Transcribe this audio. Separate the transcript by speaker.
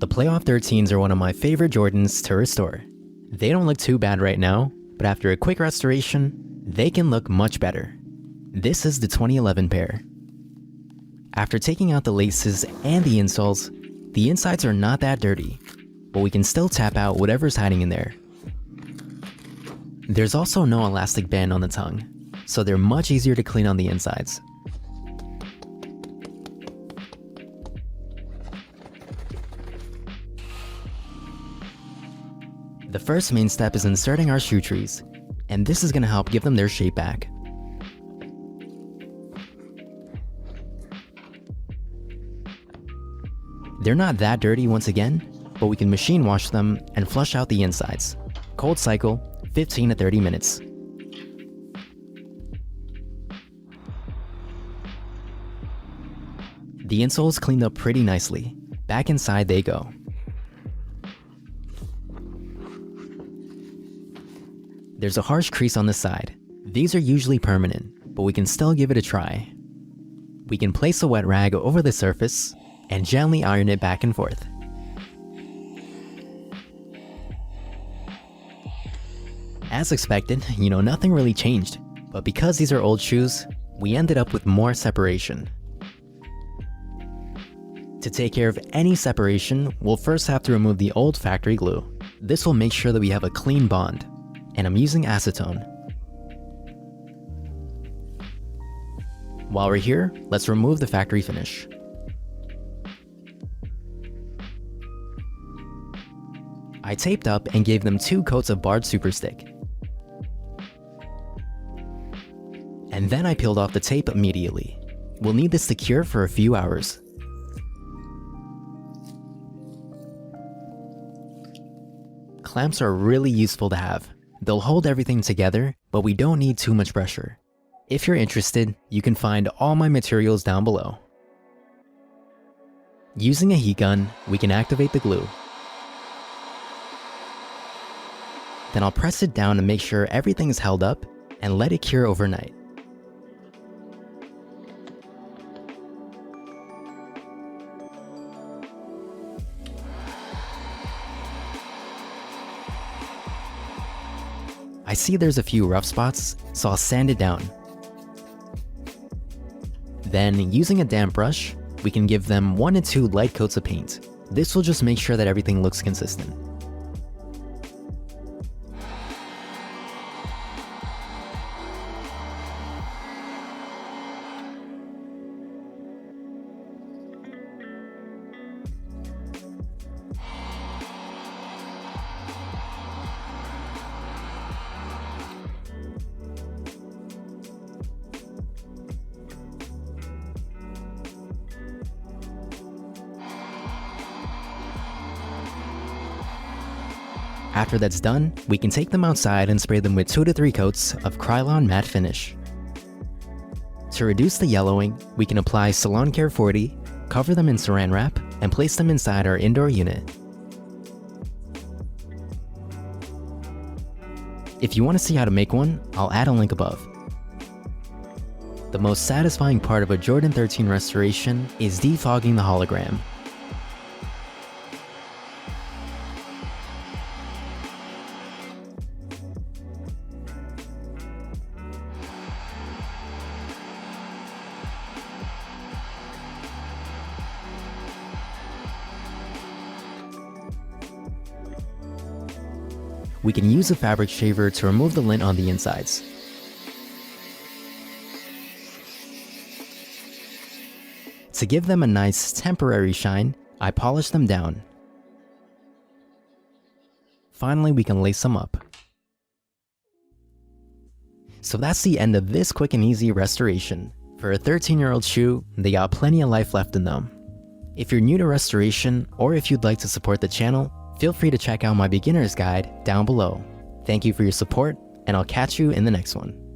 Speaker 1: The Playoff 13s are one of my favorite Jordans to restore. They don't look too bad right now, but after a quick restoration, they can look much better. This is the 2011 pair. After taking out the laces and the insoles, the insides are not that dirty, but we can still tap out whatever's hiding in there. There's also no elastic band on the tongue, so they're much easier to clean on the insides. The first main step is inserting our shoe trees, and this is going to help give them their shape back. They're not that dirty once again, but we can machine wash them and flush out the insides. Cold cycle, 15 to 30 minutes. The insoles cleaned up pretty nicely. Back inside they go. There's a harsh crease on the side. These are usually permanent, but we can still give it a try. We can place a wet rag over the surface and gently iron it back and forth. As expected, nothing really changed, but because these are old shoes, we ended up with more separation. To take care of any separation, we'll first have to remove the old factory glue. This will make sure that we have a clean bond. And I'm using acetone. While we're here, let's remove the factory finish. I taped up and gave them 2 coats of barred super stick. And then I peeled off the tape immediately. We'll need this to cure for a few hours. Clamps are really useful to have. They'll hold everything together, but we don't need too much pressure. If you're interested, you can find all my materials down below. Using a heat gun, we can activate the glue. Then I'll press it down to make sure everything is held up and let it cure overnight. I see there's a few rough spots, so I'll sand it down. Then, using a damp brush, we can give them 1 to 2 light coats of paint. This will just make sure that everything looks consistent. After that's done, we can take them outside and spray them with 2 to 3 coats of Krylon matte finish. To reduce the yellowing, we can apply Salon Care 40, cover them in saran wrap, and place them inside our indoor unit. If you want to see how to make one, I'll add a link above. The most satisfying part of a Jordan 13 restoration is defogging the hologram. We can use a fabric shaver to remove the lint on the insides. To give them a nice temporary shine, I polish them down. Finally, we can lace them up. So that's the end of this quick and easy restoration. For a 13-year-old shoe, they got plenty of life left in them. If you're new to restoration, or if you'd like to support the channel, feel free to check out my beginner's guide down below. Thank you for your support, and I'll catch you in the next one.